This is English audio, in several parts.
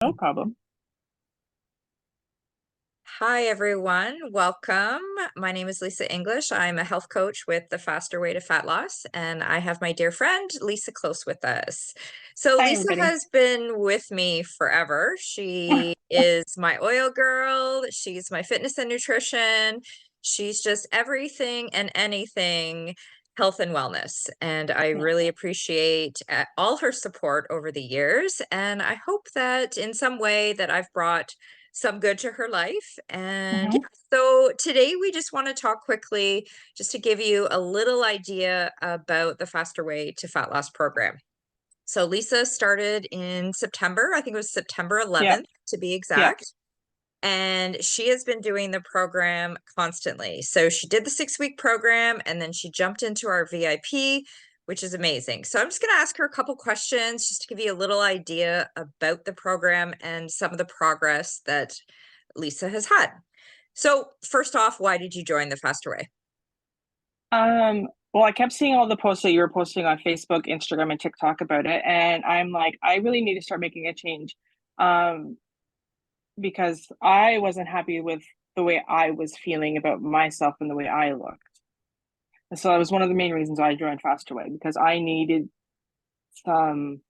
No problem. Hi, everyone. Welcome. My name is Lisa English. I'm a health coach with the Faster Way to Fat Loss, and I have my dear friend Lisa Close with us. So, Hi, Lisa everybody. has been with me forever. She is my oil girl, she's my fitness and nutrition. She's just everything and anything health and wellness. And I Yeah. really appreciate all her support over the years. And I hope that in some way that I've brought some good to her life. And Mhm. yeah, so today we just want to talk quickly, just to give you a little idea about the Faster Way to Fat Loss program. So Lisa started in September, I think it was September Yeah. 11th to be Yeah. exact. And she has been doing the program constantly. So she did the 6-week program and then she jumped into our VIP, which is amazing. So I'm just going to ask her a couple questions just to give you a little idea about the program and some of the progress that Lisa has had. So, first off, why did you join the Faster Way? Well, I kept seeing all the posts that you were posting on Facebook, Instagram, and TikTok about it, and I'm like, I really need to start making a change. Um, because I wasn't happy with the way I was feeling about myself and the way I looked. And so that was one of the main reasons I joined Faster Way because I needed some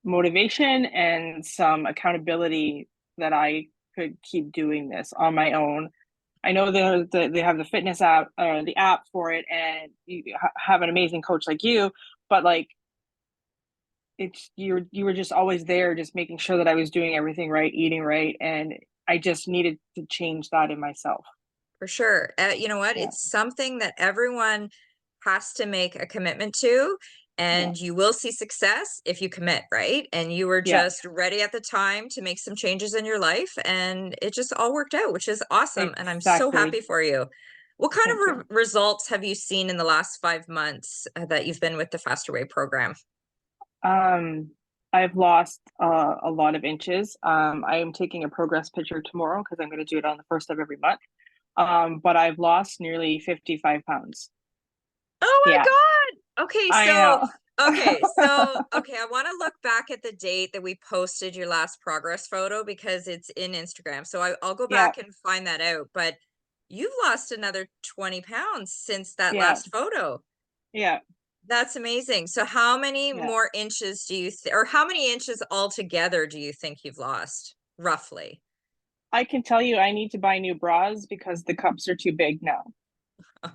motivation and some accountability that I could keep doing this on my own. I know they have the fitness app, the app for it, and you have an amazing coach like you. But like, it's you were just always there, just making sure that I was doing everything right, eating right, and I just needed to change that in myself. For sure. You know what? Yeah, It's something that everyone has to make a commitment to, yeah, and you will see success if you commit, right? And you were yeah, just ready at the time to make some changes in your life, and it just all worked out, which is awesome. And I'm so exactly. happy for you. What kind Thank of you. results have you seen in the last 5 months that you've been with the Faster Way program? Um, I've lost a lot of inches. I am taking a progress picture tomorrow because I'm going to do it on the first of every month. But I've lost nearly 55 pounds. Oh my Yeah, God. I know. Okay, I want to look back at the date that we posted your last progress photo because it's in Instagram. So I'll go Yeah, back and find that out. But you've lost another 20 pounds since that yeah, last photo. yeah, That's amazing. So how many yeah. more inches do you or how many inches altogether do you think you've lost, roughly? I can tell you I need to buy new bras because the cups are too big now.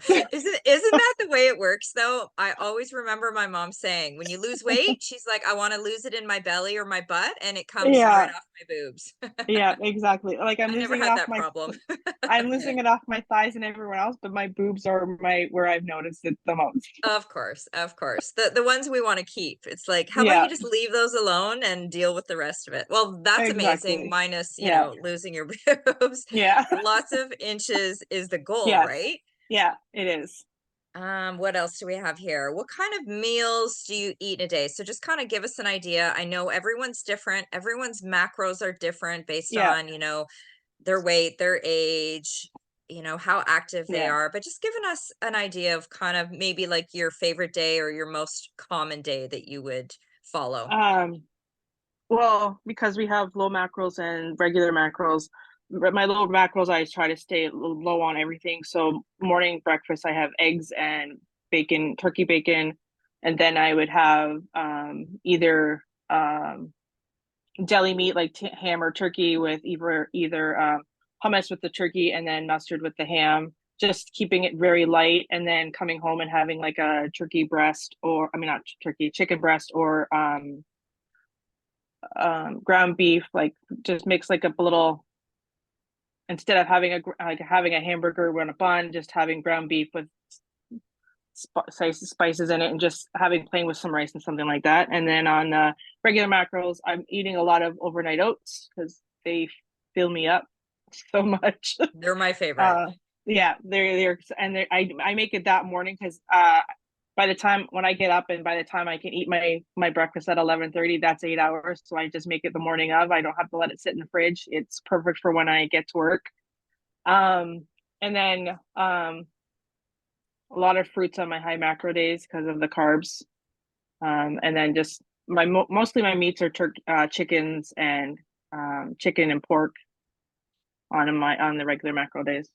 Isn't that the way it works though? I always remember my mom saying, when you lose weight, she's like, I want to lose it in my belly or my butt, and it comes right Yeah, off my boobs. yeah, exactly. Like I never had that problem. I'm losing it off my thighs and everywhere else, but my boobs are my where I've noticed it the most. Of course, of course. The ones we want to keep. It's like, how about you Yeah, just leave those alone and deal with the rest of it? Well, that's amazing, exactly. minus, Yeah, losing your boobs. yeah, Lots of inches is the goal, yes, right? yeah, it is. What else do we have here? What kind of meals do you eat a day? So just kind of give us an idea. I know everyone's different. Everyone's macros are different based Yeah, on, their weight, their age, how active they yeah. are, but just giving us an idea of kind of maybe like your favorite day or your most common day that you would follow. Um, well, because we have low macros and regular macros, my low macros, I try to stay low on everything. So morning breakfast, I have eggs and bacon, turkey bacon, and then I would have either deli meat like ham or turkey with either hummus with the turkey and then mustard with the ham. Just keeping it very light, and then coming home and having like a turkey breast, or I mean not turkey, chicken breast, or ground beef, like just mix like a little, instead of having a hamburger on a bun, just having ground beef with spices in it, and just having plain with some rice and something like that. And then on regular macros, I'm eating a lot of overnight oats because they fill me up so much. They're my favorite. uh, yeah, I make it that morning because by the time when I get up and by the time I can eat my breakfast at 11:30, that's 8 hours. So I just make it the morning of. I don't have to let it sit in the fridge. It's perfect for when I get to work. Um, and then a lot of fruits on my high macro days because of the carbs. And then just mostly my meats are chickens and chicken and pork on the regular macro days.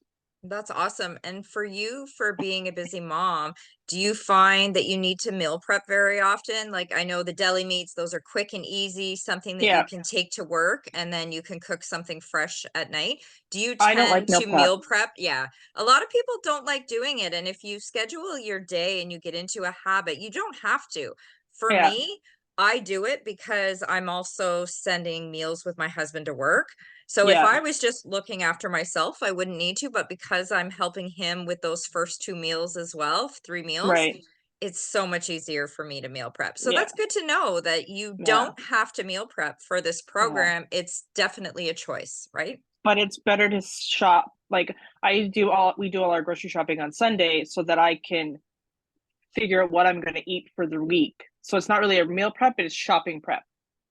That's awesome. And for you, for being a busy mom, do you find that you need to meal prep very often? Like I know the deli meats, those are quick and easy, something that you Yeah, can take to work and then you can cook something fresh at night. Do you I don't like tend meal to prep. meal prep? Yeah. A lot of people don't like doing it. And if you schedule your day and you get into a habit, you don't have to. For Yeah, me, I do it because I'm also sending meals with my husband to work. So if yeah, I was just looking after myself, I wouldn't need to, but because I'm helping him with those first 2 meals as well, 3 meals, right. it's so much easier for me to meal prep. So Yeah, that's good to know that you yeah, don't have to meal prep for this yeah. program. It's definitely a choice, right? But it's better to shop. Like we do all our grocery shopping on Sunday so that I can figure out what I'm going to eat for the week. So it's not really a meal prep, it's shopping prep.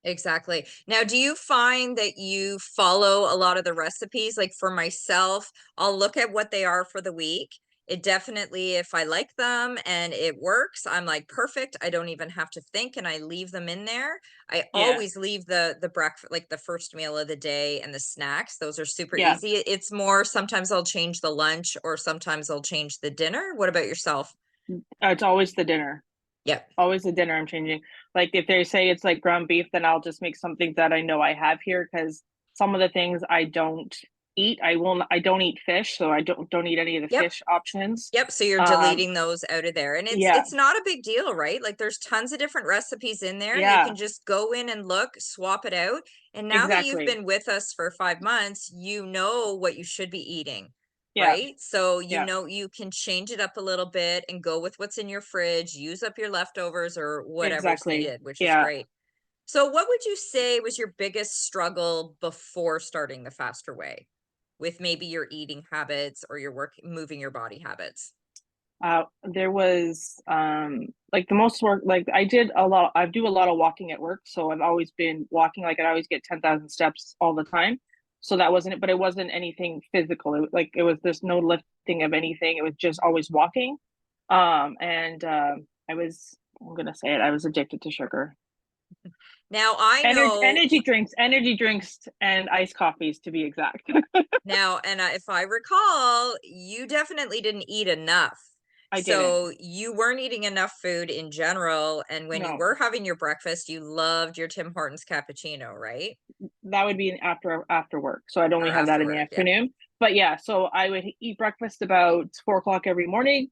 Exactly. Now, do you find that you follow a lot of the recipes? Like for myself, I'll look at what they are for the week. It definitely, if I like them and it works, I'm like, perfect. I don't even have to think and I leave them in there. I Yeah, always leave the breakfast, like the first meal of the day and the snacks. Those are super yeah. easy. It's more sometimes I'll change the lunch or sometimes I'll change the dinner. What about yourself? It's always the dinner. Yep. Always the dinner I'm changing. Like if they say it's like ground beef, then I'll just make something that I know I have here because some of the things I don't eat. I don't eat fish, so I don't eat any of the Yep. fish options. Yep, so you're Um, deleting those out of there, and it's yeah, it's not a big deal, right? Like, there's tons of different recipes in there, and you yeah, can just go in and look, swap it out, and now that you've exactly. been with us for 5 months, you know what you should be eating, Yeah, right? So, you yeah, know you can change it up a little bit and go with what's in your fridge, use up your leftovers or whatever's exactly. needed, which is Yeah. great. So, what would you say was your biggest struggle before starting the faster way with maybe your eating habits or your work moving your body habits? There was like the most work like I do a lot of walking at work, so I've always been walking like I always get 10,000 steps all the time. So that wasn't it, but it wasn't anything physical. It was there's no lifting of anything. It was just always walking. And I'm gonna say it, I was addicted to sugar. Now I know Energy drinks and iced coffees to be exact. now, and if I recall, you definitely didn't eat enough. I didn't. So you weren't eating enough food in general. And when you No. were having your breakfast, you loved your Tim Hortons cappuccino, right? That would be after work. So I'd only Or have that after in the work. Yeah. afternoon. But yeah, so I would eat breakfast about 4 o'clock every morning,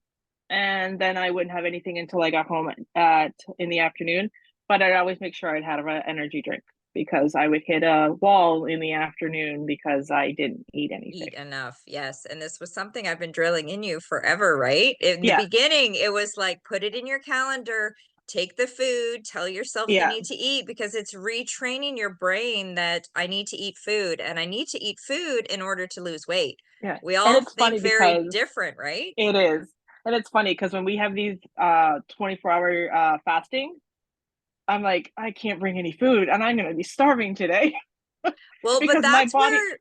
and then I wouldn't have anything until I got home at in the afternoon. But I'd always make sure I'd have an energy drink because I would hit a wall in the afternoon because I didn't eat anything. Eat enough. Yes. And this was something I've been drilling in you forever, right? In the Yeah, beginning, it was like put it in your calendar, take the food, tell yourself you yeah, need to eat because it's retraining your brain that I need to eat food and I need to eat food in order to lose weight. yeah. We And all it's funny think very because different, right? it is. And it's funny because when we have these 24-hour fasting, I'm like, I can't bring any food and I'm gonna be starving today. Well, but Because my that's body where,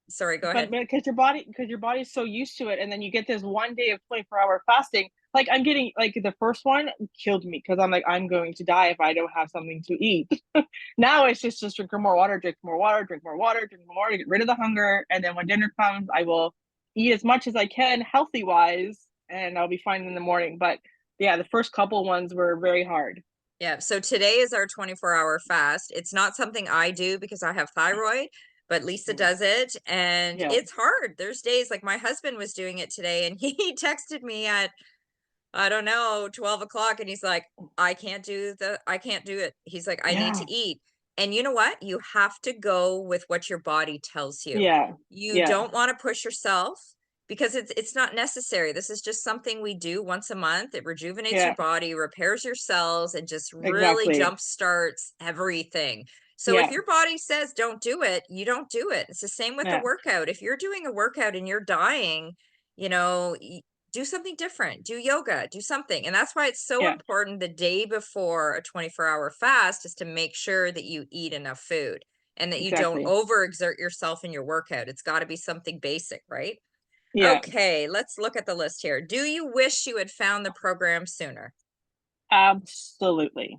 sorry, go but ahead. because your body's so used to it and then you get this one day of 24-hour fasting, like I'm getting like the first one killed me because I'm like I'm going to die if I don't have something to eat. Now it's just drink more water, drink more water, drink more water, drink more water, get rid of the hunger, and then when dinner comes I will eat as much as I can healthy wise and I'll be fine in the morning. But yeah, the first couple ones were very hard. Yeah, so today is our 24-hour fast. It's not something I do because I have thyroid, but Lisa does it and Yeah, it's hard. There's days like my husband was doing it today and he texted me at, I don't know, 12 o'clock and he's like, I can't do it. He's like, I need yeah, to eat. And you know what? You have to go with what your body tells you. yeah, You yeah, don't want to push yourself because it's not necessary. This is just something we do once a month. It rejuvenates your yeah, body, repairs your cells, and just really exactly. jump starts everything. So if Yeah, your body says don't do it, you don't do it. It's the same with a yeah, workout. If you're doing a workout and you're dying, you know, do something different, do yoga, do something. And that's why it's so yeah, important the day before a 24-hour fast is to make sure that you eat enough food and that you don't exactly. overexert yourself in your workout. It's got to be something basic, right? Yeah, Okay, let's look at the list here. Do you wish you had found the program sooner? absolutely.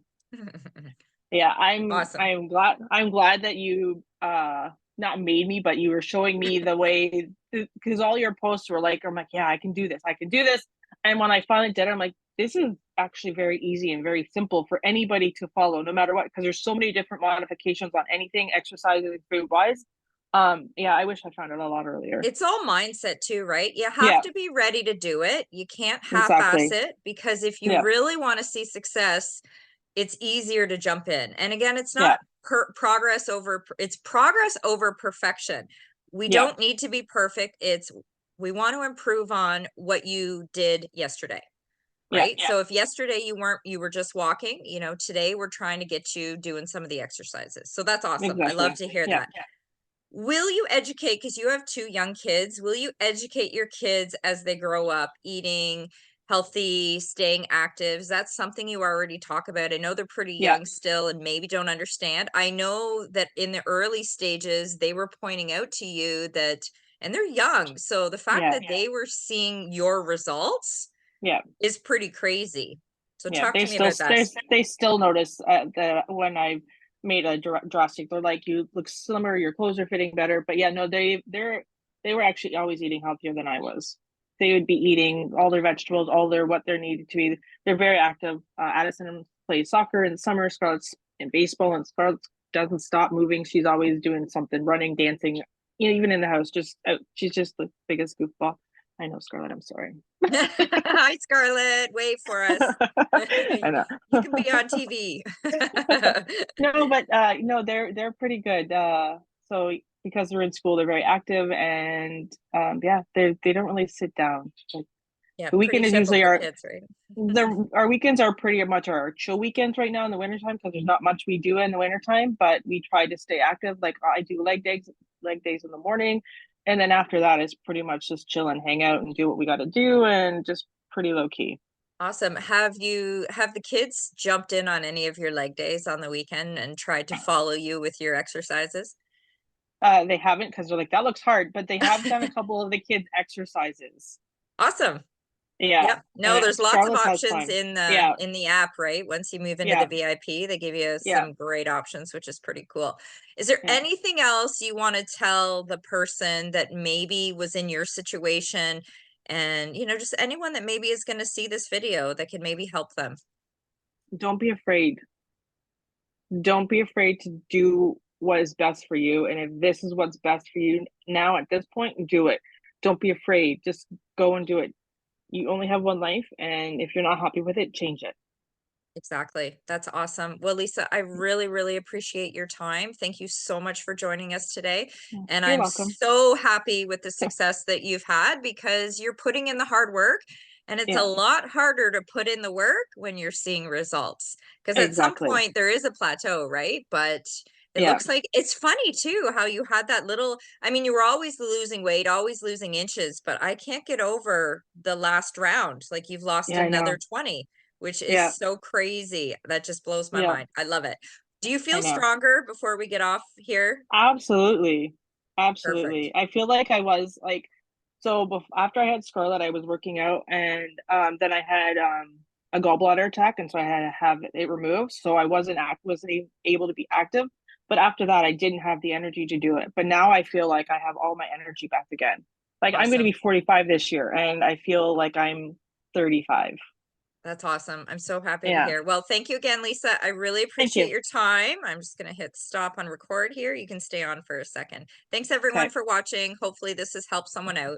Yeah, Awesome. I'm glad that you not made me, but you were showing me the way, because all your posts were like, I'm like, yeah, I can do this. I can do this. And when I finally did it, I'm like, this is actually very easy and very simple for anybody to follow, no matter what, because there's so many different modifications on anything, exercises, food wise. Yeah, I wish I found it a lot earlier. It's all mindset too, right? You have Yeah, to be ready to do it. You can't half-ass exactly. it, because if you Yeah, really want to see success, it's easier to jump in. And again, it's yeah, not progress over, it's progress over perfection. We yeah, don't need to be perfect. It's, we want to improve on what you did yesterday, yeah, right? So if yesterday you weren't, you were just walking, today we're trying to get you doing some of the exercises. So that's awesome. I love exactly. to hear Yeah. that. Will you educate, because you have two young kids, will you educate your kids as they grow up, eating healthy, staying active? Is that something you already talk about? I know they're pretty Yeah. young still and maybe don't understand. I know that in the early stages, they were pointing out to you that, and they're young, so the fact Yeah. that they were seeing your results Yeah. is pretty crazy. So Yeah, talk to me about that. they still notice that when I made a drastic, they're like, you look slimmer, your clothes are fitting better. But yeah, no, they were actually always eating healthier than I was. They would be eating all their vegetables, all their what they needed to be. They're very active. Addison plays soccer in the summer. Scarlett's in baseball, and Scarlett doesn't stop moving. She's always doing something, running, dancing. Even in the house, just she's just the biggest goofball. I know, Scarlett. I'm sorry. Hi, Scarlett. Wait for us. I know. You can be on TV. No, but no, they're pretty good. So because they're in school, they're very active, and yeah, they don't really sit down. Like Yeah, the pretty weekend is usually typical kids, right? our weekends are pretty much our chill weekends right now in the wintertime, because there's not much we do in the wintertime, but we try to stay active. Like I do leg days in the morning, and then after that it's pretty much just chill and hang out and do what we got to do, and just pretty low key. Awesome. Have the kids jumped in on any of your leg days on the weekend and tried to follow you with your exercises? They haven't, because they're like, that looks hard, but they have done a couple of the kids exercises. Awesome. Yeah, Yep. No, there's lots of Scarlett has options fun. in the Yeah, app, right? Once you move into the yeah, VIP, they give you yeah, some great options, which is pretty cool. Is there yeah. anything else you want to tell the person that maybe was in your situation, and just anyone that maybe is going to see this video that can maybe help them? Don't be afraid. Don't be afraid to do what is best for you. And if this is what's best for you now at this point, do it. Don't be afraid. Just go and do it. You only have one life, and if you're not happy with it, change it. Exactly. That's awesome. Well, Lisa, I really, really appreciate your time. Thank you so much for joining us today. And You're I'm welcome. so happy with the success that you've had, because you're putting in the hard work. And it's a Yeah, lot harder to put in the work when you're seeing results. Because at some exactly. point there is a plateau, right? But it Yeah, looks like it's funny too how you had that little, I mean, you were always losing weight, always losing inches, but I can't get over the last round. Like you've lost yeah, I another know. 20, which is Yeah, so crazy. That just blows my yeah, mind. I love it. Do you I feel know. stronger before we get off here? Absolutely. Perfect. Absolutely. I feel like I was like, so after I had Scarlet, I was working out, and then I had a gallbladder attack, and so I had to have it removed. So I wasn't able to be active. But after that, I didn't have the energy to do it. But now I feel like I have all my energy back again. Like I'm going to be Awesome. 45 this year, and I feel like I'm 35. That's awesome. I'm so happy to Yeah. hear. Well, thank you again, Lisa. I really Thank appreciate you. your time. I'm just going to hit stop on record here. You can stay on for a second. Thanks everyone Okay. for watching. Hopefully this has helped someone out.